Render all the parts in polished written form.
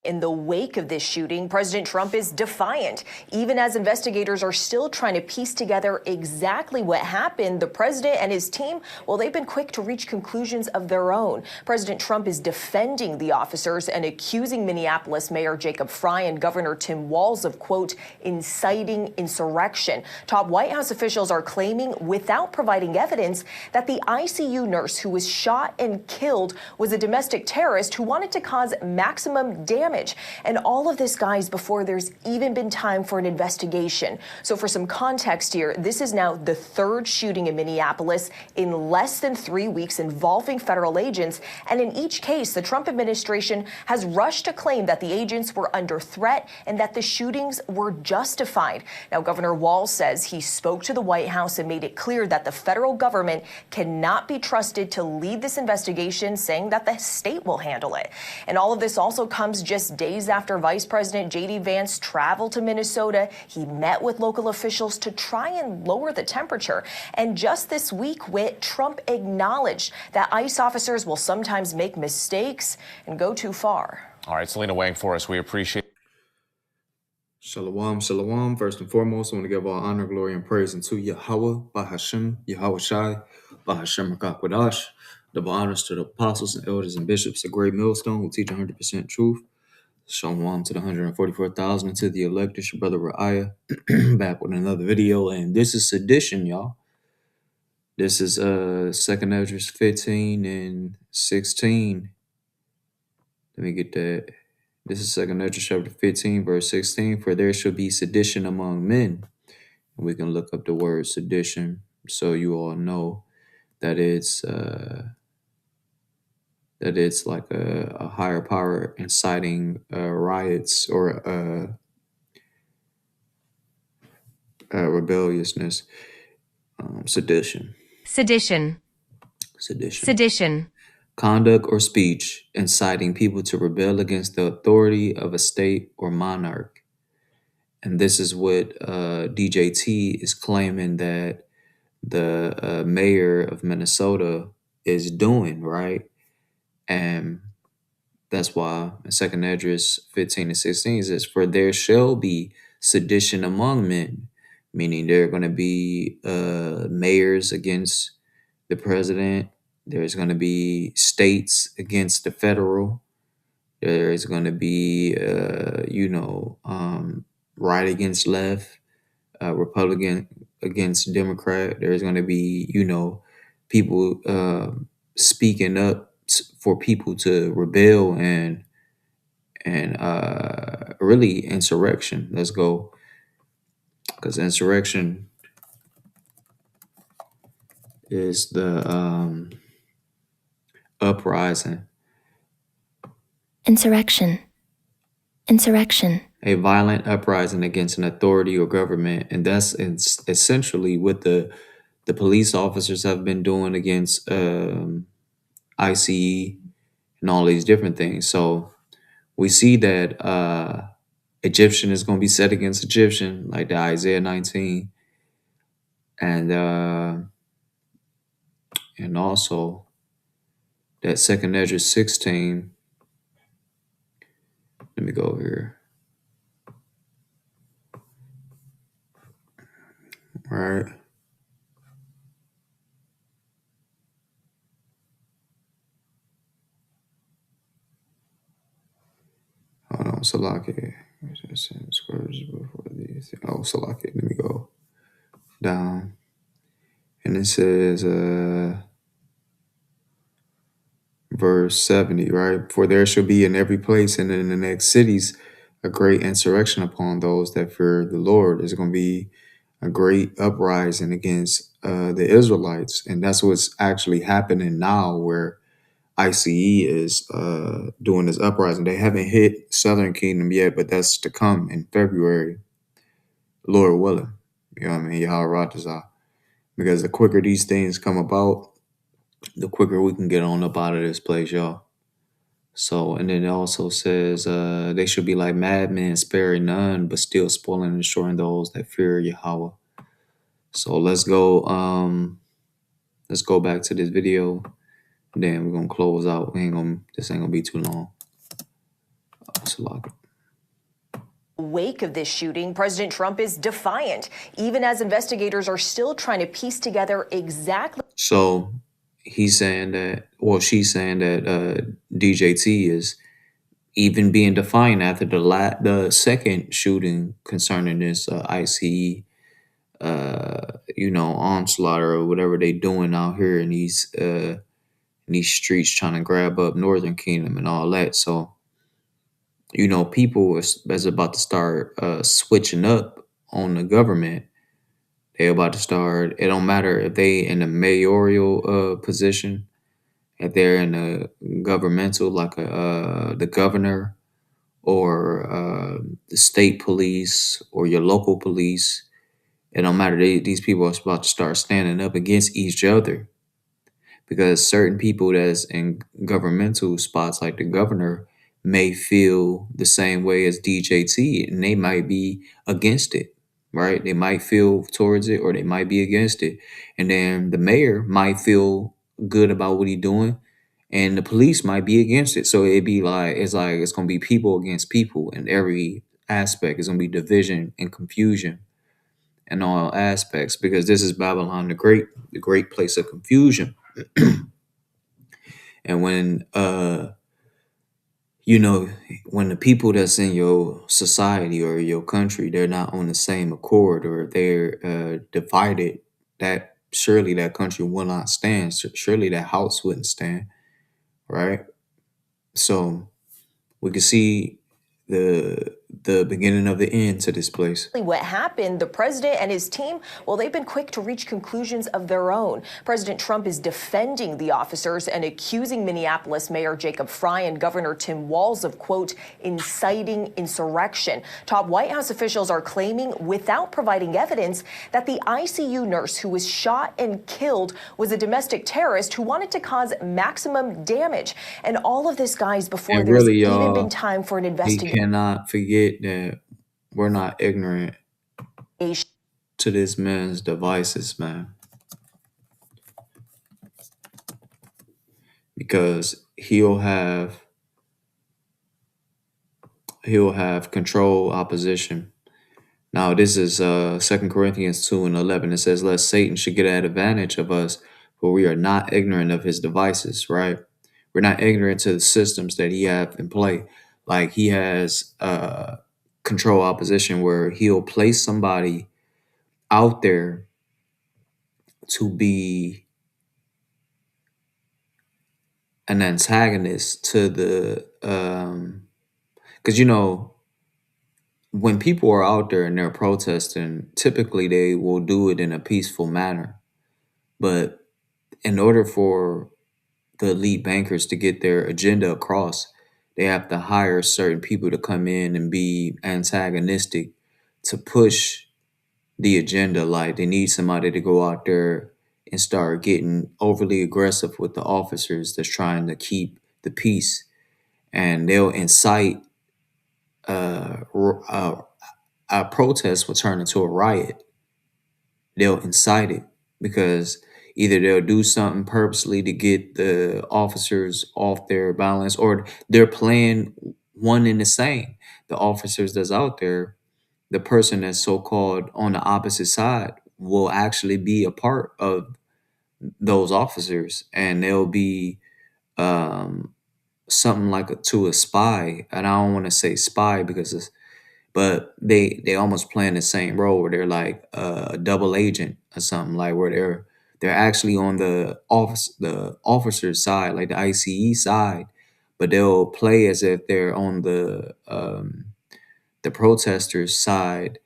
In the wake of this shooting, President Trump is defiant. Even as investigators are still trying to piece together exactly what happened, the president and his team, well, they've been quick to reach conclusions of their own. President Trump is defending the officers and accusing Minneapolis Mayor Jacob Frey and Governor Tim Walz of, quote, inciting insurrection. Top White House officials are claiming, without providing evidence, that the ICU nurse who was shot and killed was a domestic terrorist who wanted to cause maximum damage. And all of this, guys, before there's even been time for an investigation. So for some context here, this is now the third shooting in Minneapolis in less than 3 weeks involving federal agents. And in each case, the Trump administration has rushed to claim that the agents were under threat and that the shootings were justified. Now, Governor Walz says he spoke to the White House and made it clear that the federal government cannot be trusted to lead this investigation, saying that the state will handle it. And all of this also comes just days after Vice President J.D. Vance traveled to Minnesota. He met with local officials to try and lower the temperature. And just this week, Whit, Trump acknowledged that ICE officers will sometimes make mistakes and go too far. All right, Selena Wang for us. We appreciate it. Shalom, shalom. First and foremost, I want to give all honor, glory, and praise unto Yahweh, Bahashem, Yahweh Shai, Bahashem Rakakwadash. Double honors to the apostles and elders and bishops, a great millstone who teach 100% truth. Shalom to the 144,000 to the elect. It's your brother Ra'aya, back with another video. And this is sedition, y'all. This is 2nd Ezra 15 and 16. Let me get that. This is 2nd Ezra chapter 15, verse 16. For there shall be sedition among men. And we can look up the word sedition so you all know that it's like a higher power inciting riots or rebelliousness. Sedition. Sedition. Sedition. Sedition. Conduct or speech inciting people to rebel against the authority of a state or monarch. And this is what DJT is claiming that the mayor of Minnesota is doing, right? And that's why in 2nd Esdras 15 and 16 it says, for there shall be sedition among men, meaning there are going to be mayors against the president. There's going to be states against the federal. There's going to be, right against left, Republican against Democrat. There's going to be, people speaking up for people to rebel and really insurrection. Let's go, because insurrection is the uprising. Insurrection. Insurrection. A violent uprising against an authority or government, and that's essentially what the police officers have been doing against ICE and all these different things. So we see that Egyptian is going to be set against Egyptian, like the Isaiah 19, and also that 2nd Ezra 16. Let me go over here. All right. Hold on, Salaki. Oh, Salaki. Let me go down. And it says, verse 70, right? For there shall be in every place and in the next cities a great insurrection upon those that fear the Lord. There's going to be a great uprising against the Israelites. And that's what's actually happening now, where ICE is doing this uprising. They haven't hit Southern Kingdom yet, but that's to come in February, Lord willing. You know what I mean? Yahweh Ratazah. Because the quicker these things come about, the quicker we can get on up out of this place, y'all. So, and then it also says they should be like madmen, sparing none, but still spoiling and destroying those that fear Yahweh. So let's go back to this video. Then we're gonna close out. This ain't gonna be too long. Salaka. Wake of this shooting, President Trump is defiant, even as investigators are still trying to piece together exactly. So he's saying that, well, she's saying that DJT is even being defiant after the second shooting concerning this ICE, onslaught or whatever they doing out here in these streets trying to grab up Northern Kingdom and all that. So people is about to start switching up on the government. They're about to start. It don't matter if they in a mayoral position, if they're in a governmental like the governor or the state police or your local police. It don't matter. These people are about to start standing up against each other because certain people that's in governmental spots like the governor may feel the same way as DJT and they might be against it, right? They might feel towards it or they might be against it. And then the mayor might feel good about what he's doing and the police might be against it. So it's gonna be people against people in every aspect. It's gonna be division and confusion in all aspects because this is Babylon the great place of confusion. And when the people that's in your society or your country, they're not on the same accord or they're divided, that surely that country will not stand. Surely that house wouldn't stand, right? So we can see the beginning of the end to this place. What happened, the president and his team, well, they've been quick to reach conclusions of their own. President Trump is defending the officers and accusing Minneapolis Mayor Jacob Frey and Governor Tim Walz of, quote, inciting insurrection. Top White House officials are claiming, without providing evidence, that the ICU nurse who was shot and killed was a domestic terrorist who wanted to cause maximum damage. And all of this, guys, before And there's really, even y'all, been time for an we investigation. cannot forget that we're not ignorant to this man's devices, man. Because he'll have control opposition. Now this is 2 Corinthians 2:11. It says, lest Satan should get an advantage of us, for we are not ignorant of his devices, right? We're not ignorant to the systems that he have in play. Like he has control opposition where he'll place somebody out there to be an antagonist to the because when people are out there and they're protesting, typically they will do it in a peaceful manner. But in order for the elite bankers to get their agenda across, they have to hire certain people to come in and be antagonistic to push the agenda. Like they need somebody to go out there and start getting overly aggressive with the officers that's trying to keep the peace. And they'll incite a protest will turn into a riot. They'll incite it because either they'll do something purposely to get the officers off their balance or they're playing one and the same. The officers that's out there, the person that's so-called on the opposite side will actually be a part of those officers and they'll be something like to a spy. And I don't want to say spy because but they almost playing the same role where they're like a double agent or something, like where they're actually on the officer's side, like the ICE side, but they'll play as if they're on the protesters side,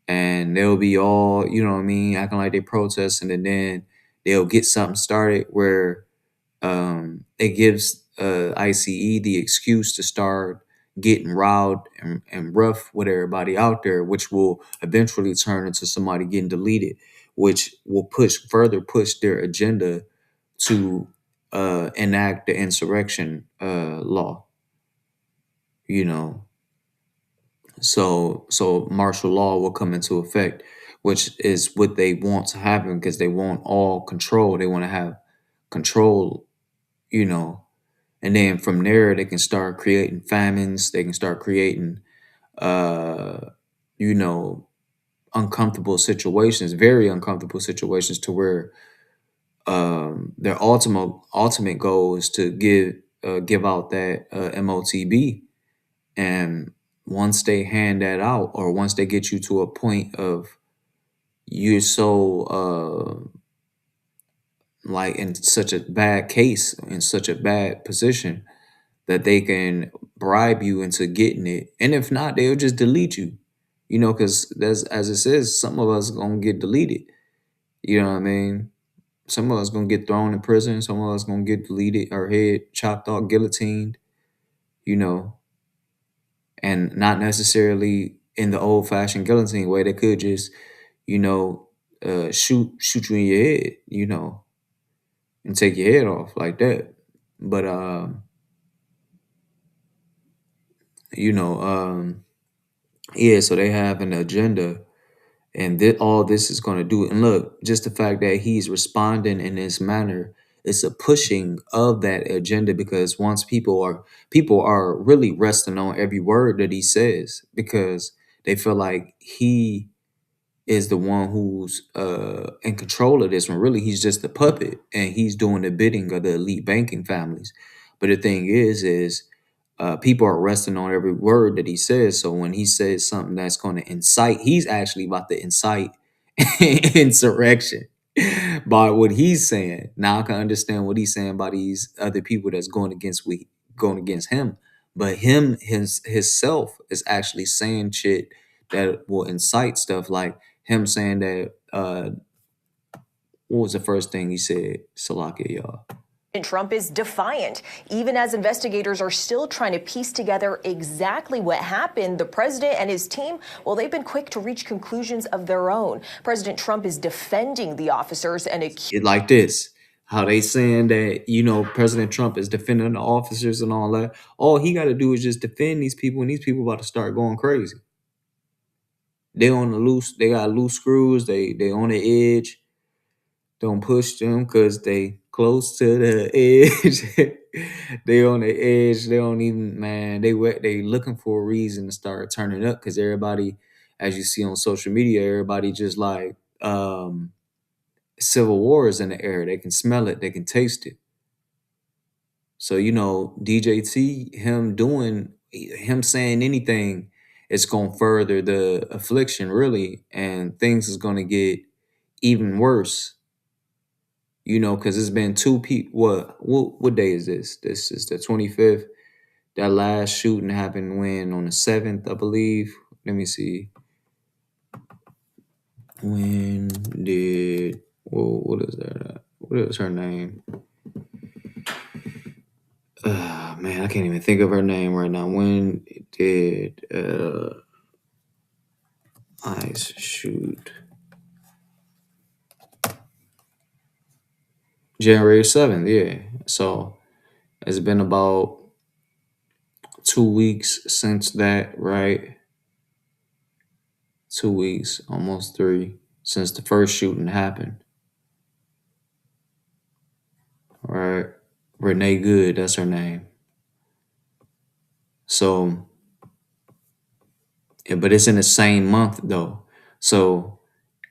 and they'll be all, you know what I mean, acting like they protesting, and then they'll get something started where it gives ICE the excuse to start getting riled and rough with everybody out there, which will eventually turn into somebody getting deleted, which will further push their agenda to enact the insurrection law. So martial law will come into effect, which is what they want to happen because they want all control. They want to have control, And then from there, they can start creating famines. They can start creating, uh, you know, uncomfortable situations, very uncomfortable situations, to where their ultimate goal is to give out that MOTB. And once they hand that out, or once they get you to a point of you're so like in such a bad case, in such a bad position, that they can bribe you into getting it. And if not, they'll just delete you. Because there's, as it says, some of us gonna get deleted. You know what I mean? Some of us gonna get thrown in prison. Some of us gonna get deleted, our head chopped off, guillotined. You know, and not necessarily in the old fashioned guillotine way. They could just, shoot you in your head, and take your head off like that. But you know, yeah. So they have an agenda, and all this is going to do. And look, just the fact that he's responding in this manner, it's a pushing of that agenda, because once people are really resting on every word that he says, because they feel like he is the one who's in control of this, when really he's just a puppet and he's doing the bidding of the elite banking families. But the thing is people are resting on every word that he says. So when he says something that's going to incite, he's actually about to incite insurrection by what he's saying. Now I can understand what he's saying by these other people that's going against him. But his self is actually saying shit that will incite stuff, like him saying that what was the first thing he said? Salakia, y'all. Trump is defiant. Even as investigators are still trying to piece together exactly what happened, the president and his team, well, they've been quick to reach conclusions of their own. President Trump is defending the officers and It like this. How they saying that, President Trump is defending the officers and all that. All he got to do is just defend these people, and these people about to start going crazy. They on the loose. They got loose screws. They on the edge. Don't push them because they close to the edge. They on the edge. They don't even, man. They looking for a reason to start turning up, because everybody, as you see on social media, everybody just like civil war is in the air. They can smell it. They can taste it. So DJT, him saying anything, it's gonna further the affliction, really, and things is gonna get even worse. Because it's been two people. What day is this? This is the 25th. That last shooting happened when, on the 7th, I believe. Let me see. When did what is that? What is her name? Man, I can't even think of her name right now. When did ICE shoot? January 7th, yeah. So it's been about 2 weeks since that, right? 2 weeks, almost 3, since the first shooting happened. Right? Renee Good, that's her name. So, yeah, but it's in the same month though. So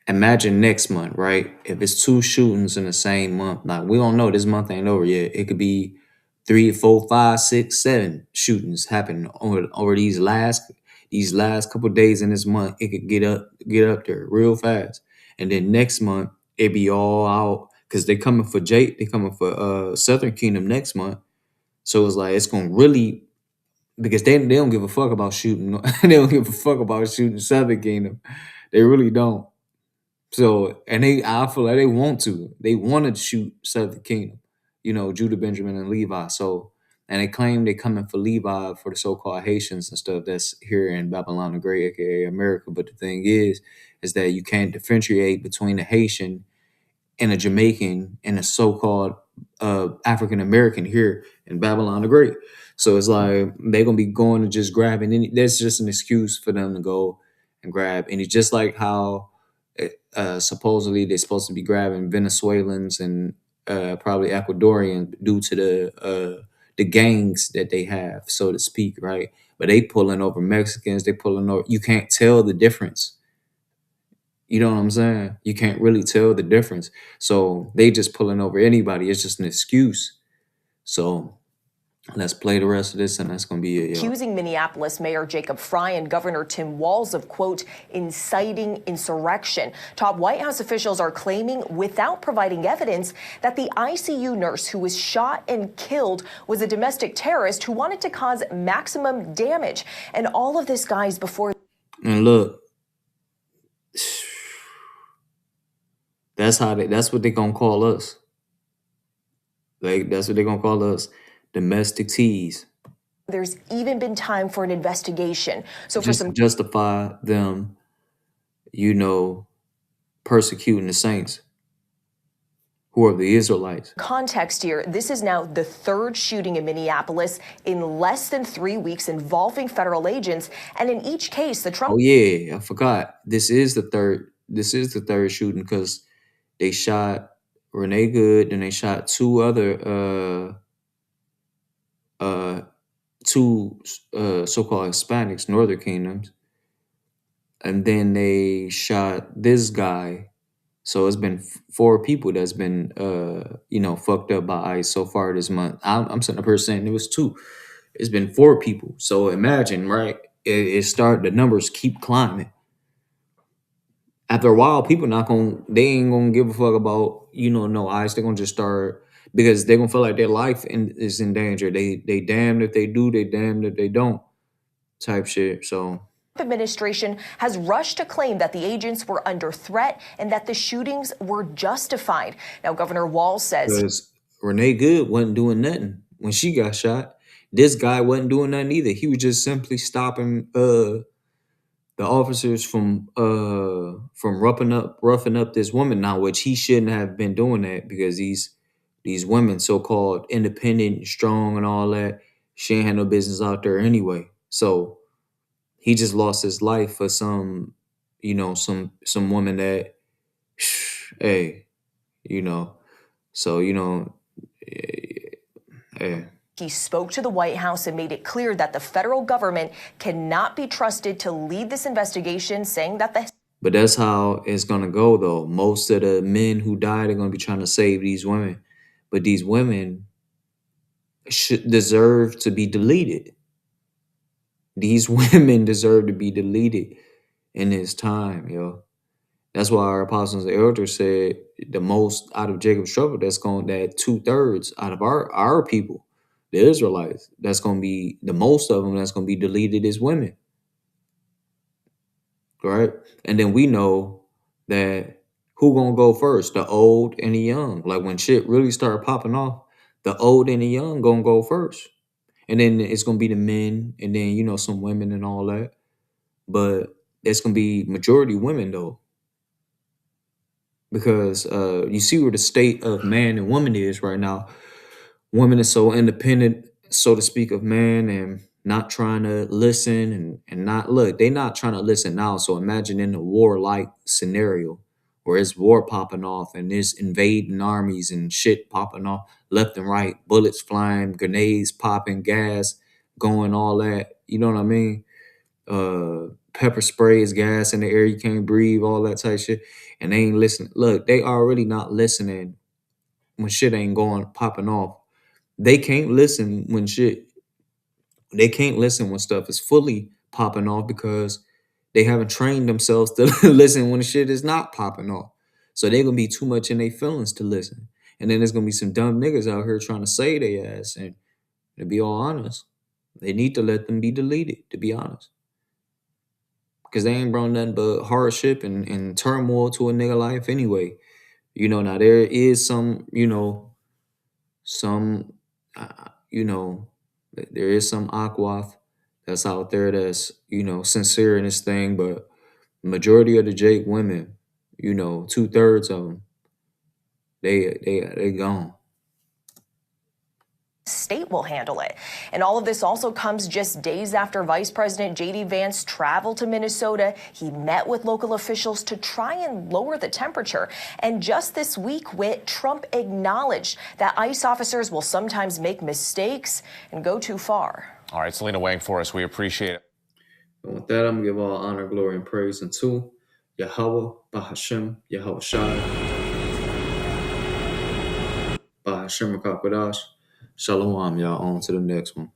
imagine next month, right? If it's 2 shootings in the same month, like, we don't know, this month ain't over yet. It could be 3, 4, 5, 6, 7 shootings happen over these last couple days in this month. It could get up there real fast, and then next month it be all out, because they coming for Southern Kingdom next month. So it's like, it's gonna really, because they don't give a fuck about shooting. They don't give a fuck about shooting Southern Kingdom. They really don't. So, and I feel like they want to. They want to shoot Southern Kingdom, Judah, Benjamin, and Levi. So, and they claim they coming for Levi, for the so-called Haitians and stuff that's here in Babylon the Great, aka America. But the thing is that you can't differentiate between a Haitian and a Jamaican and a so-called African American here in Babylon the Great. So it's like they're gonna be going and just grabbing any. That's just an excuse for them to go and grab. And it's just like how supposedly they're supposed to be grabbing Venezuelans and probably Ecuadorian due to the gangs that they have, so to speak, right? But they pulling over Mexicans, they pulling over. You can't tell the difference. You know what I'm saying? You can't really tell the difference. So they just pulling over anybody. It's just an excuse. So let's play the rest of this, and that's gonna be it, yo. Accusing Minneapolis Mayor Jacob Frey and Governor Tim Walz of, quote, inciting insurrection. Top White House officials are claiming, without providing evidence, that the ICU nurse who was shot and killed was a domestic terrorist who wanted to cause maximum damage. And all of this, guys, before. And look, that's what they gonna call us. Like, that's what they gonna call us, domestic teas. There's even been time for an investigation. So Just to justify them, persecuting the saints, who are the Israelites. Context here, this is now the third shooting in Minneapolis in less than 3 weeks involving federal agents. And in each case, the Trump. Oh yeah, I forgot. This is the third shooting, because they shot Renee Good, then they shot two so-called Hispanics, Northern Kingdoms, and then they shot this guy. So it's been 4 people that's been fucked up by ICE so far this month. I'm sitting up here saying it was 2. It's been 4 people. So imagine, right? The numbers keep climbing. After a while, people they ain't gonna give a fuck about no ICE. They're gonna just start, because they're gonna feel like their life is in danger. They damned if they do, they damned if they don't, type shit. So administration has rushed to claim that the agents were under threat and that the shootings were justified. Now, Governor Walz says, because Renee Good wasn't doing nothing when she got shot. This guy wasn't doing nothing either. He was just simply stopping the officers from roughing up this woman. Now, which he shouldn't have been doing that, because these women, so-called independent and strong and all that, she ain't had no business out there anyway. So he just lost his life for some woman that, hey, so hey. He spoke to the White House and made it clear that the federal government cannot be trusted to lead this investigation, saying that the. But that's how it's going to go, though. Most of the men who died are going to be trying to save these women. But these women should deserve to be deleted. These women deserve to be deleted in this time, yo. That's why our apostles and elders said the most out of Jacob's trouble, that 2/3 out of our people, the Israelites, that's going to be the most of them that's going to be deleted as women. Right? And then we know that who going to go first? The old and the young. Like, when shit really start popping off, the old and the young going to go first. And then it's going to be the men, and then, some women and all that. But it's going to be majority women, though. Because you see where the state of man and woman is right now. Women are so independent, so to speak, of man, and not trying to listen and not look. They not trying to listen now. So imagine in a war-like scenario where it's war popping off and there's invading armies and shit popping off left and right, bullets flying, grenades popping, gas going, all that. You know what I mean? Pepper sprays, gas in the air, you can't breathe, all that type of shit. And they ain't listening. Look, they already not listening when shit ain't popping off. They can't listen when stuff is fully popping off, because they haven't trained themselves to listen when shit is not popping off. So they're gonna be too much in their feelings to listen. And then there's gonna be some dumb niggas out here trying to save their ass. And to be all honest, they need to let them be deleted, to be honest. Because they ain't brought nothing but hardship and turmoil to a nigga life anyway. Now there is some, there is some aquath that's out there that's, sincere in this thing, but majority of the Jake women, 2/3 of them, they gone. state will handle it. And all of this also comes just days after Vice President J.D. Vance traveled to Minnesota. He met with local officials to try and lower the temperature. And just this week, Whit, Trump acknowledged that ICE officers will sometimes make mistakes and go too far. All right, Selena weighing for us. We appreciate it. And with that, I'm going to give all honor, glory, and praise unto Yahweh, Bahashem, Yahweh Shai, Bahashem Rakakwadash. Shalom, y'all. On to the next one.